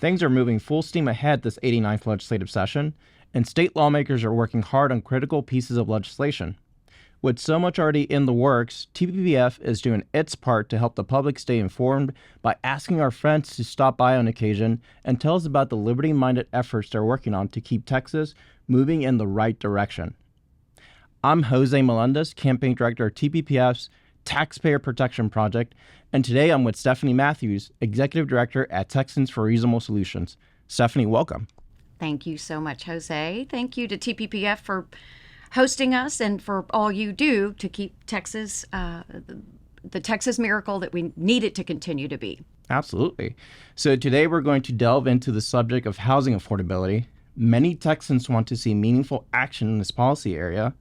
Things are moving full steam ahead this 89th legislative session, and state lawmakers are working hard on critical pieces of legislation. With so much already in the works, TPPF is doing its part to help the public stay informed by asking our friends to stop by on occasion and tell us about the liberty-minded efforts they're working on to keep Texas moving in the right direction. I'm Jose Melendez, Campaign Director of TPPF's Taxpayer Protection Project, and today I'm with Stephanie Matthews, Executive Director at Texans for Reasonable Solutions. Stephanie, welcome. Thank you so much, Jose. Thank you to TPPF for hosting us and for all you do to keep Texas, the Texas miracle that we need it to continue to be. Absolutely. So today we're going to delve into the subject of housing affordability. Many Texans want to see meaningful action in this policy area.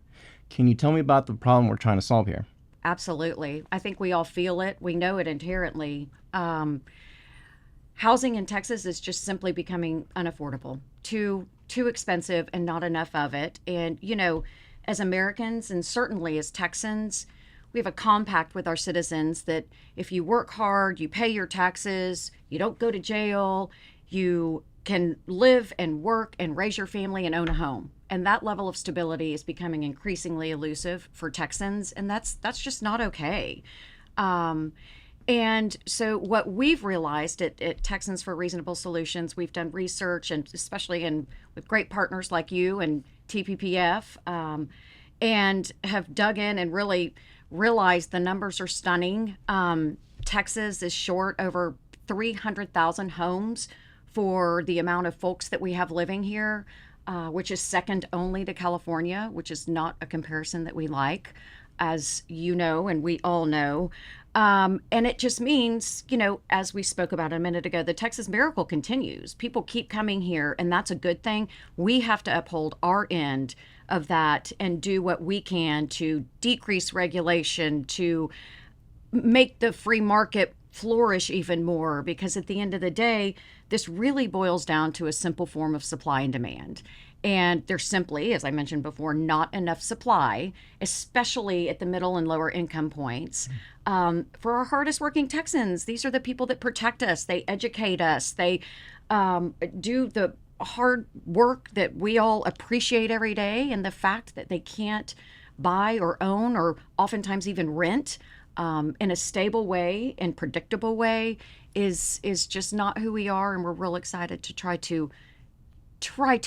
Can you tell me about the problem we're trying to solve here? Absolutely. I think we all feel it. We know it inherently. Housing in Texas is just simply becoming unaffordable, too expensive, and not enough of it. And, you know, as Americans and certainly as Texans, we have a compact with our citizens that if you work hard, you pay your taxes, you don't go to jail, you can live and work and raise your family and own a home. And that level of stability is becoming increasingly elusive for Texans, and that's just not okay. And so what we've realized at Texans for Reasonable Solutions, we've done research, and especially with great partners like you and TPPF, and have dug in and really realized the numbers are stunning. Texas is short over 300,000 homes for the amount of folks that we have living here, which is second only to California, which is not a comparison that we like, as you know, and we all know. And it just means, you know, as we spoke about a minute ago, the Texas miracle continues. People keep coming here, and that's a good thing. We have to uphold our end of that and do what we can to decrease regulation, to make the free market flourish even more, because at the end of the day, this really boils down to a simple form of supply and demand. And there's simply, as I mentioned before, not enough supply, especially at the middle and lower income points. For our hardest working Texans, these are the people that protect us, they educate us, they do the hard work that we all appreciate every day. And the fact that they can't buy or own or oftentimes even rent in a stable way and predictable way is just not who we are. And we're real excited to try to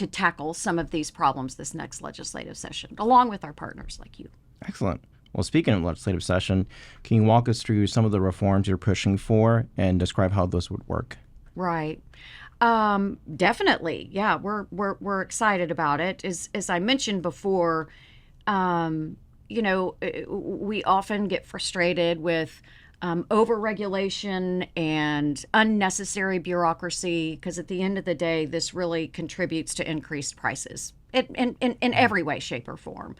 tackle some of these problems this next legislative session, along with our partners like you. Excellent. Well, speaking of legislative session, can you walk us through some of the reforms you're pushing for and describe how those would work? Right. Definitely. Yeah, we're excited about it. As I mentioned before, you know, we often get frustrated with over-regulation and unnecessary bureaucracy, because at the end of the day, this really contributes to increased prices in every way, shape, or form.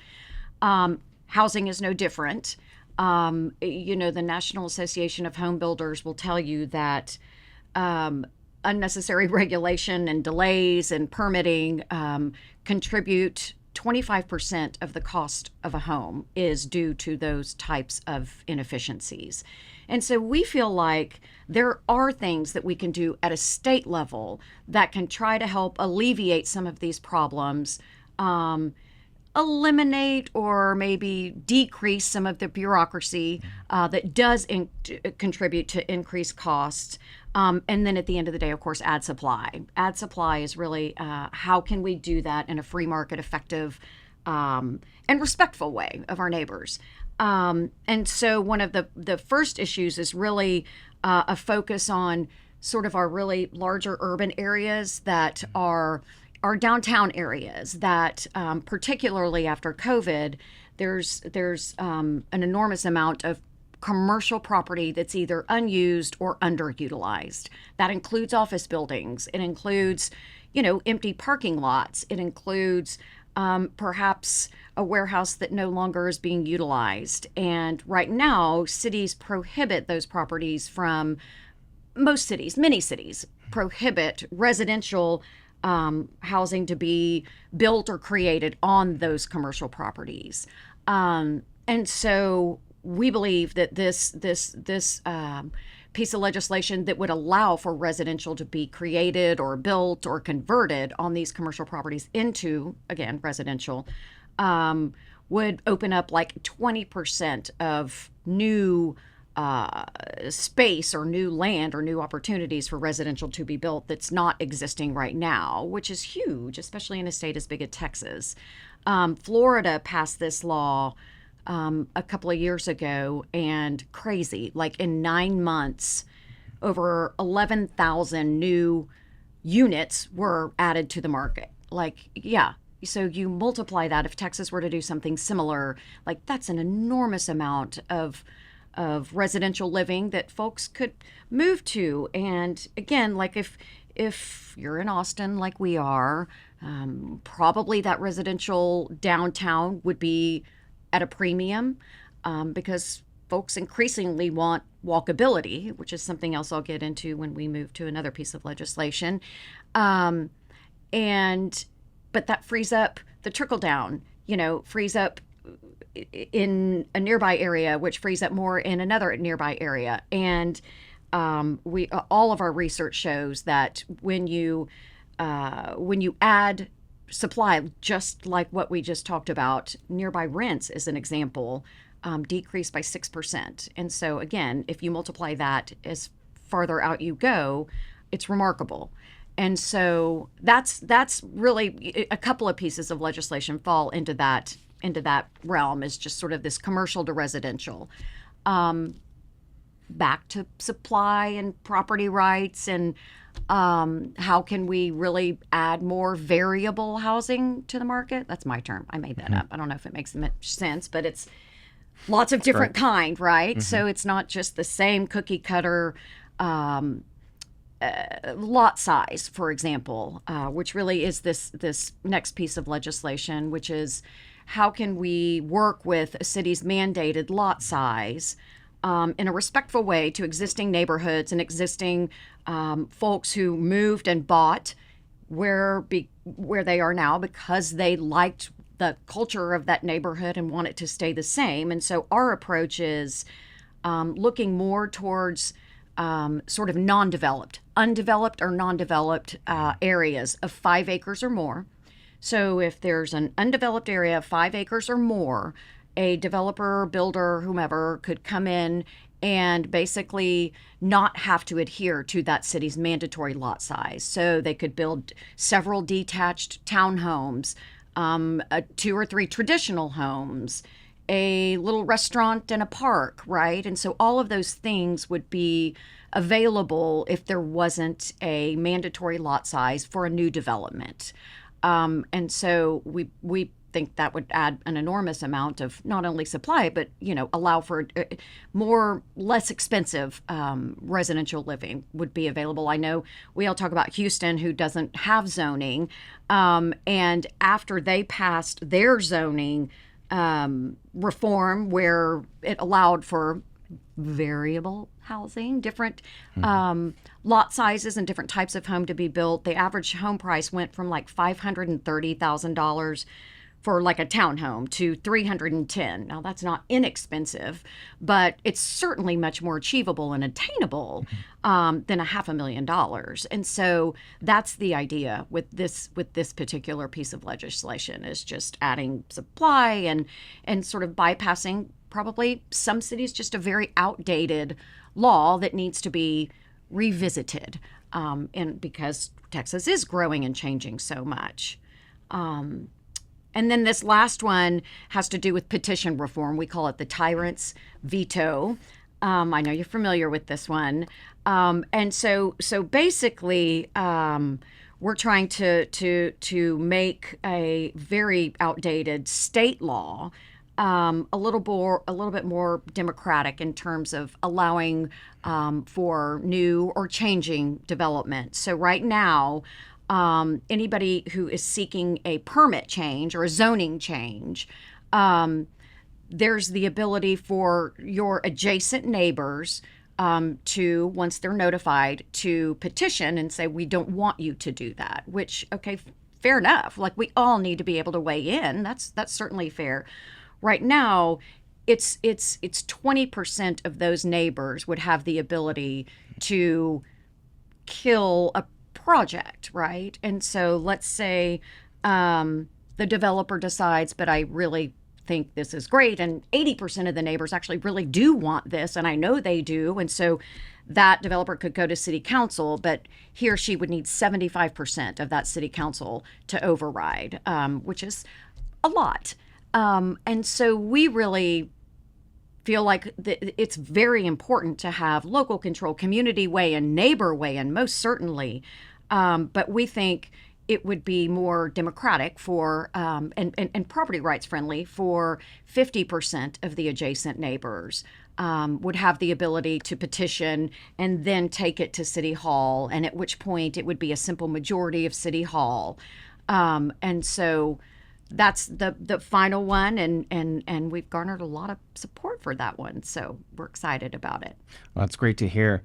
Housing is no different. You know, the National Association of Home Builders will tell you that unnecessary regulation and delays and permitting contribute 25% of the cost of a home is due to those types of inefficiencies. And so we feel like there are things that we can do at a state level that can try to help alleviate some of these problems, eliminate or maybe decrease some of the bureaucracy that does contribute to increased costs. And then at the end of the day, of course, add supply. Add supply is really how can we do that in a free market, effective, and respectful way of our neighbors. And so one of the first issues is really a focus on sort of our really larger urban areas that are our downtown areas that, particularly after COVID, there's an enormous amount of commercial property that's either unused or underutilized. That includes office buildings. It includes, you know, empty parking lots. It includes perhaps a warehouse that no longer is being utilized. And right now, cities prohibit those properties from, most cities, many cities, prohibit residential housing to be built or created on those commercial properties. And so we believe that this piece of legislation that would allow for residential to be created or built or converted on these commercial properties into, again, residential, would open up like 20% of new space or new land or new opportunities for residential to be built that's not existing right now, which is huge, especially in a state as big as Texas. Florida passed this law a couple of years ago, and crazy, like in 9 months, over 11,000 new units were added to the market. Like, yeah. So you multiply that, if Texas were to do something similar, like that's an enormous amount of residential living that folks could move to. And again, like if you're in Austin like we are, probably that residential downtown would be at a premium, because folks increasingly want walkability, which is something else I'll get into when we move to another piece of legislation. But that frees up the trickle down, frees up in a nearby area, which frees up more in another nearby area. And all of our research shows that when you add supply, just like what we just talked about, nearby rents as an example, decrease by 6%. And so again, if you multiply that as farther out you go, it's remarkable. And so that's really a couple of pieces of legislation fall into that realm, is just sort of this commercial to residential. Back to supply and property rights, and how can we really add more variable housing to the market? That's my term. I made that up. I don't know if it makes much sense, but it's lots of different kind, right? So it's not just the same cookie cutter lot size, for example, which really is this next piece of legislation, which is how can we work with a city's mandated lot size in a respectful way to existing neighborhoods and existing folks who moved and bought where they are now because they liked the culture of that neighborhood and want it to stay the same. And so our approach is looking more towards sort of undeveloped or non-developed areas of 5 acres or more. So if there's an undeveloped area of 5 acres or more, a developer, builder, whomever could come in and basically not have to adhere to that city's mandatory lot size. So they could build several detached townhomes, 2 or 3 traditional homes, a little restaurant and a park, right? And so all of those things would be available if there wasn't a mandatory lot size for a new development. And so we think that would add an enormous amount of not only supply, but, allow for less expensive residential living would be available. I know we all talk about Houston, who doesn't have zoning. And after they passed their zoning reform, where it allowed for variable housing, different lot sizes and different types of home to be built, the average home price went from like $530,000 for like a townhome to $310,000. Now that's not inexpensive, but it's certainly much more achievable and attainable than $500,000. And so that's the idea with this particular piece of legislation, is just adding supply and sort of bypassing probably some cities just a very outdated law that needs to be revisited, and because Texas is growing and changing so much. And then this last one has to do with petition reform. We call it the tyrant's veto. I know you're familiar with this one. And so basically, we're trying to make a very outdated state law a little bit more democratic in terms of allowing for new or changing development. So right now, anybody who is seeking a permit change or a zoning change, there's the ability for your adjacent neighbors to, once they're notified, to petition and say, we don't want you to do that, which, okay, fair enough. Like, we all need to be able to weigh in. That's certainly fair. Right now, it's 20% of those neighbors would have the ability to kill a project, right? And so let's say the developer decides, but I really think this is great, and 80% of the neighbors actually really do want this, and I know they do, and so that developer could go to city council, but he or she would need 75% of that city council to override, which is a lot. And so we really feel like it's very important to have local control, community weigh in, neighbor weigh in, most certainly. But we think it would be more democratic for and property rights friendly for 50% of the adjacent neighbors would have the ability to petition and then take it to City Hall, and at which point it would be a simple majority of City Hall. And so that's the final one, and we've garnered a lot of support for that one, so we're excited about it. Well, that's great to hear.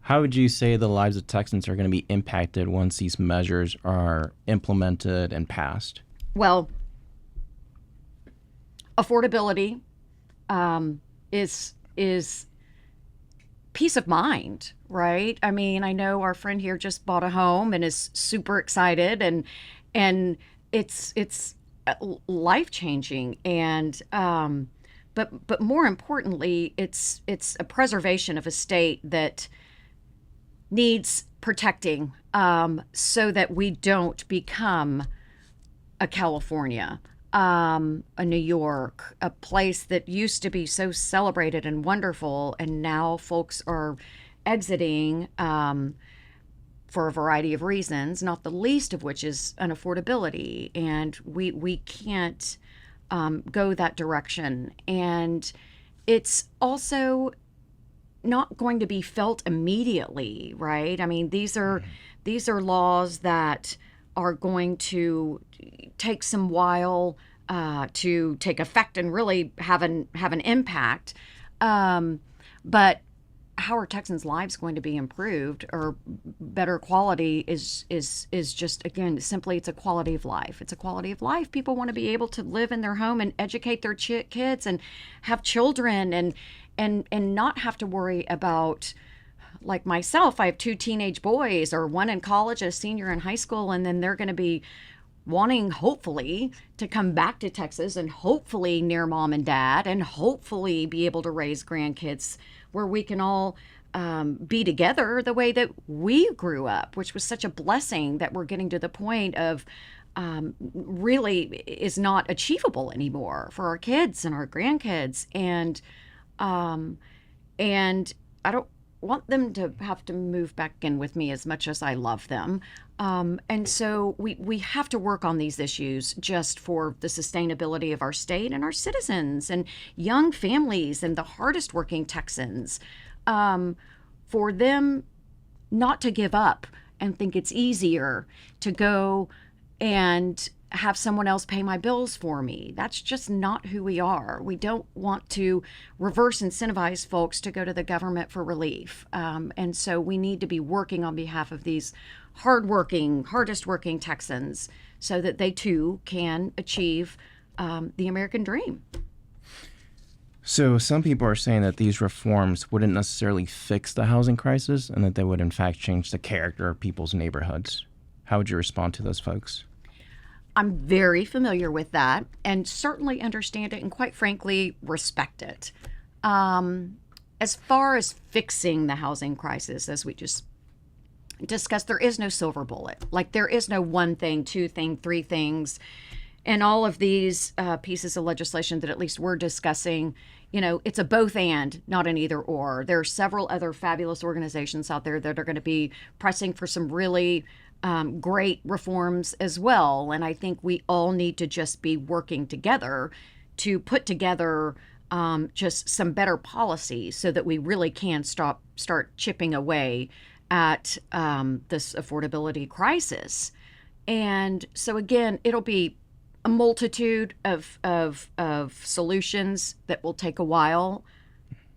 How would you say the lives of Texans are going to be impacted once these measures are implemented and passed? Well, affordability is peace of mind, right? I mean, I know our friend here just bought a home and is super excited, and it's life changing, and but more importantly, it's a preservation of a state that needs protecting, so that we don't become a California, a New York, a place that used to be so celebrated and wonderful, and now folks are exiting for a variety of reasons, not the least of which is unaffordability, and we can't go that direction. And it's also not going to be felt immediately, right? I mean, these are laws that are going to take some while to take effect and really have an impact. But how are Texans' lives going to be improved or better quality is just, again, simply it's a quality of life. It's a quality of life. People want to be able to live in their home and educate their kids and have children and not have to worry about, like myself, I have 2 teenage boys, or one in college, a senior in high school, and then they're going to be wanting, hopefully, to come back to Texas and hopefully near mom and dad and hopefully be able to raise grandkids where we can all be together the way that we grew up, which was such a blessing that we're getting to the point of really is not achievable anymore for our kids and our grandkids. And I don't want them to have to move back in with me as much as I love them. And so we have to work on these issues just for the sustainability of our state and our citizens and young families and the hardest working Texans, for them not to give up and think it's easier to go and have someone else pay my bills for me. That's just not who we are. We don't want to reverse incentivize folks to go to the government for relief. And so we need to be working on behalf of these hardest working Texans so that they too can achieve the American dream. So some people are saying that these reforms wouldn't necessarily fix the housing crisis and that they would in fact change the character of people's neighborhoods. How would you respond to those folks? I'm very familiar with that and certainly understand it and, quite frankly, respect it. As far as fixing the housing crisis, as we just discussed, there is no silver bullet. Like, there is no one thing, two thing, three things. And all of these pieces of legislation that at least we're discussing, it's a both and, not an either or. There are several other fabulous organizations out there that are going to be pressing for some really great reforms as well. And I think we all need to just be working together to put together just some better policies so that we really can start chipping away at this affordability crisis. And so again, it'll be a multitude of solutions that will take a while.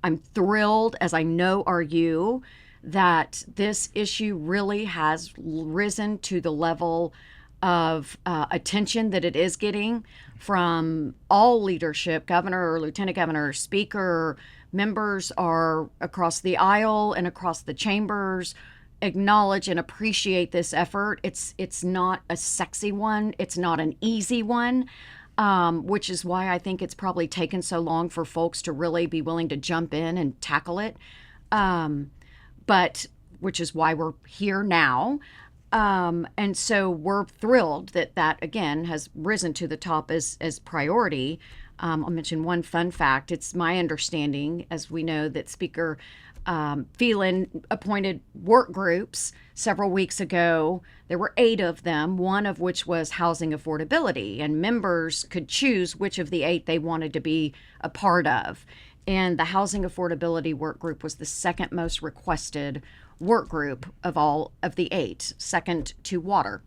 I'm thrilled, as I know are you, that this issue really has risen to the level of attention that it is getting from all leadership, governor, lieutenant governor, speaker, members are across the aisle and across the chambers acknowledge and appreciate this effort. It's not a sexy one. It's not an easy one, which is why I think it's probably taken so long for folks to really be willing to jump in and tackle it. But which is why we're here now. And so we're thrilled that again has risen to the top as priority. I'll mention one fun fact. It's my understanding, as we know, that Speaker Phelan appointed work groups several weeks ago. There were 8 of them, one of which was housing affordability, and members could choose which of the 8 they wanted to be a part of. And the housing affordability work group was the second most requested work group of all of the 8, second to water.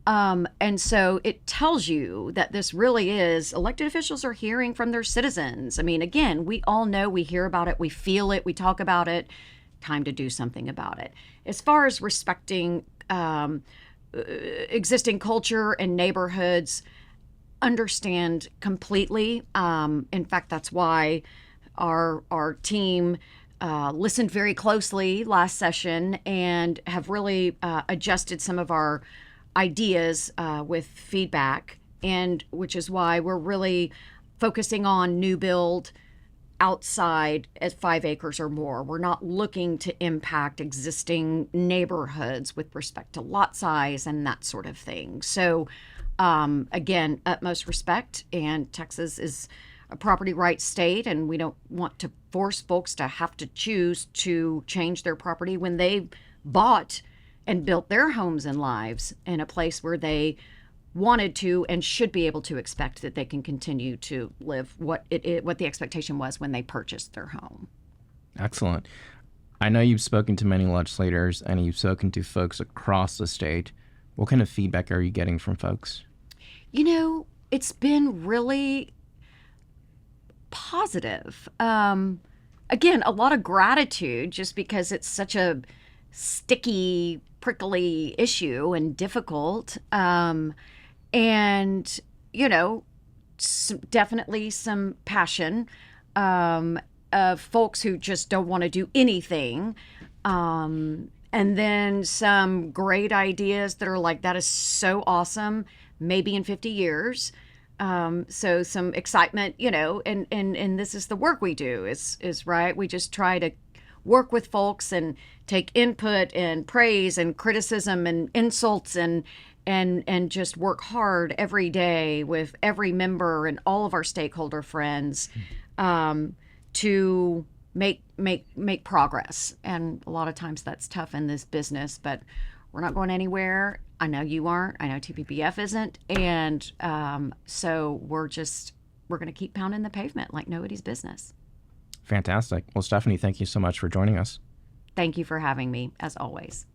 And so it tells you that this really is, elected officials are hearing from their citizens. I mean, again, we all know, we hear about it, we feel it, we talk about it. Time to do something about it. As far as respecting existing culture and neighborhoods, understand completely. In fact, that's why our team listened very closely last session and have really adjusted some of our ideas with feedback, and which is why we're really focusing on new build outside at 5 acres or more. We're not looking to impact existing neighborhoods with respect to lot size and that sort of thing. So again, utmost respect, and Texas is a property rights state, and we don't want to force folks to have to choose to change their property when they bought and built their homes and lives in a place where they wanted to and should be able to expect that they can continue to live what the expectation was when they purchased their home. Excellent. I know you've spoken to many legislators and you've spoken to folks across the state. What kind of feedback are you getting from folks? You know, it's been really positive. Again, a lot of gratitude, just because it's such a sticky, prickly issue and difficult. And, you know, definitely some passion of folks who just don't want to do anything. And then some great ideas that are like, that is so awesome, maybe in 50 years. So some excitement, you know, and this is the work we do is right. We just try to work with folks and take input and praise and criticism and insults and just work hard every day with every member and all of our stakeholder friends to make progress. And a lot of times that's tough in this business, but we're not going anywhere. I know you aren't. I know TPPF isn't. And so we're going to keep pounding the pavement like nobody's business. Fantastic. Well, Stephanie, thank you so much for joining us. Thank you for having me, as always.